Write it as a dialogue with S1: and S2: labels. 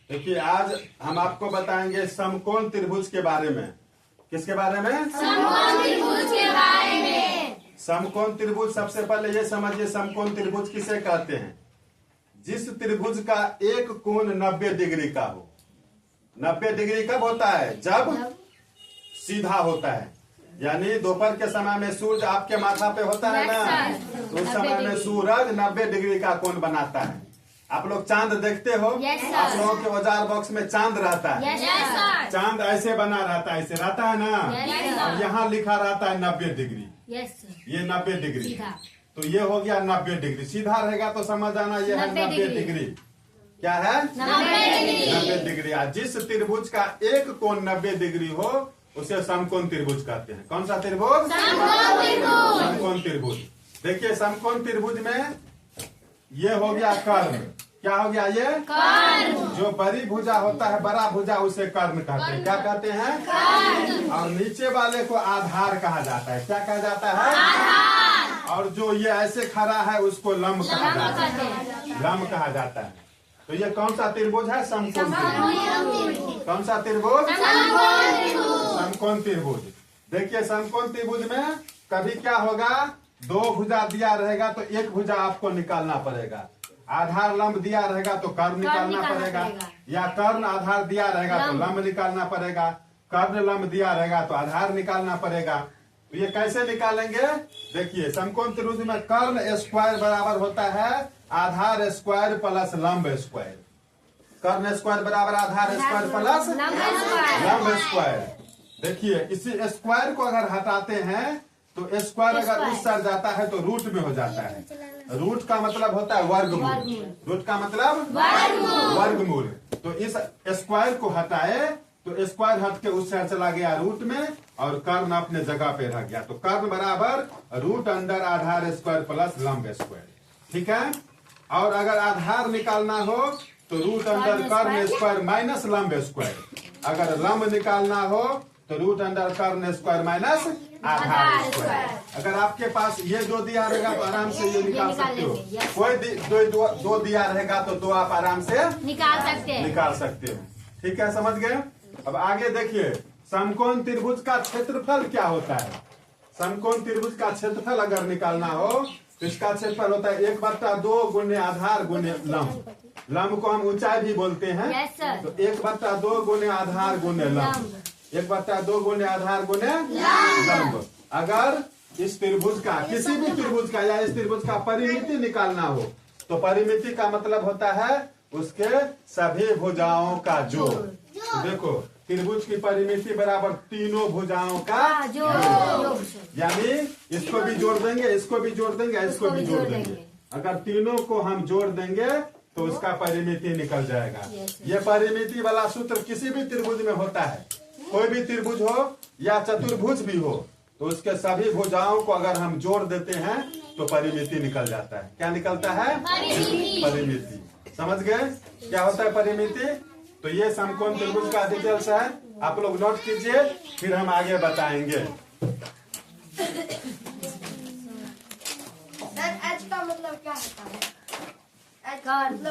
S1: देखिए आज हम आपको बताएंगे समकोण त्रिभुज के बारे में। किसके बारे में?
S2: समकोण त्रिभुज के बारे में।
S1: समकोण त्रिभुज, सबसे पहले ये समझिए समकोण त्रिभुज किसे कहते हैं? जिस त्रिभुज का एक कोण 90 डिग्री का हो। 90 डिग्री कब होता है? जब सीधा होता है, यानी दोपहर के समय में सूरज आपके माथा पे होता है ना, उस समय में सूरज 90 डिग्री का कोण बनाता है। आप लोग चांद देखते हो? आप लोगों के औजार बॉक्स में चांद रहता है। चांद ऐसे बना रहता है, ऐसे रहता है ना, और यहाँ लिखा रहता है 90 डिग्री। ये 90 डिग्री, तो ये हो गया 90 डिग्री। सीधा रहेगा तो समझ आना ये है 90 डिग्री। क्या है? 90 डिग्री। जिस त्रिभुज का एक कोण 90 डिग्री हो उसे समकोण त्रिभुज कहते हैं। कौन सा त्रिभुज? समकोण त्रिभुज। देखिए समकोण त्रिभुज में ये हो गया कर्ण। क्या हो गया? ये कर्ण। जो बड़ी भुजा होता है, बड़ा भुजा, उसे कर्ण कहते हैं। क्या कहते हैं? कर्ण। और नीचे वाले को आधार कहा जाता है। क्या कहा जाता है? आधार। और जो ये ऐसे खड़ा है उसको लंब कहा जाता है। लंब कहा जाता है। तो ये कौन सा त्रिभुज है? समकोण त्रिभुज। कौन सा त्रिभुज? समकोण त्रिभुज। देखिए समकोण त्रिभुज में कभी क्या होगा, दो भुजा दिया रहेगा तो एक भुजा आपको निकालना पड़ेगा। आधार लंब दिया रहेगा तो कर्ण निकालना पड़ेगा, या कर्ण आधार दिया रहेगा तो लंब निकालना पड़ेगा। कर्ण लंब दिया रहेगा तो आधार निकालना पड़ेगा। तो ये कैसे निकालेंगे? देखिए समकोण त्रिभुज में कर्ण स्क्वायर बराबर होता है आधार स्क्वायर प्लस लंब स्क्वायर। कर्ण स्क्वायर बराबर आधार स्क्वायर प्लस लंब स्क्वायर। देखिए इसी स्क्वायर को अगर हटाते हैं तो स्क्वायर अगर उस साइड जाता है तो रूट में हो जाता है। रूट का मतलब होता है वर्गमूल। रूट का मतलब वर्गमूल। तो इस स्क्वायर को हटाए तो स्क्वायर हट के उस साइड चला गया रूट में, और कर्ण अपने जगह पे रह गया। तो कर्ण बराबर रूट अंडर आधार स्क्वायर प्लस लंब स्क्वायर। ठीक है। और अगर आधार निकालना हो तो रूट अंडर कर्ण स्क्वायर माइनस लंब स्क्वायर। अगर लंब निकालना हो तो रूट अंडर कर्ण स्क्वायर माइनस आधार स्क्वायर। अगर आपके पास ये दो दिया रहेगा तो आराम से ये निकाल सकते हो। कोई दो दिया रहेगा तो दो आप आराम से निकाल सकते हो। ठीक है, समझ गए? अब आगे देखिए समकोण त्रिभुज का क्षेत्रफल क्या होता है। समकोण त्रिभुज का क्षेत्रफल अगर निकालना हो तो इसका क्षेत्रफल होता है 1/2 गुणे आधार गुणे लंब। लंब को हम ऊंचाई भी बोलते हैं। तो 1/2 गुणे आधार गुणे लंब। 1/2 गुणे आधार गुणे लंब। अगर इस त्रिभुज का, किसी भी त्रिभुज का या इस त्रिभुज का परिमिति निकालना हो तो परिमिति का मतलब होता है उसके सभी भुजाओं का जोड़। तो देखो त्रिभुज की परिमिति बराबर तीनों भुजाओं का जोड़। यानी इसको भी जोड़ देंगे, इसको भी जोड़ देंगे, इसको भी जोड़ देंगे। अगर तीनों को हम जोड़ देंगे तो उसका परिमिति निकल जाएगा। ये परिमिति वाला सूत्र किसी भी त्रिभुज में होता है। कोई भी त्रिभुज हो या चतुर्भुज भी हो तो उसके सभी भुजाओं को अगर हम जोड़ देते हैं तो परिमिति निकल जाता है। क्या निकलता है? परिमिति। समझ गए क्या होता है परिमिति? तो ये समकोण त्रिभुज का डिटेल्स है, आप लोग नोट कीजिए, फिर हम आगे बताएंगे।
S2: सर एच का मतलब क्या होता है? एच का मतलब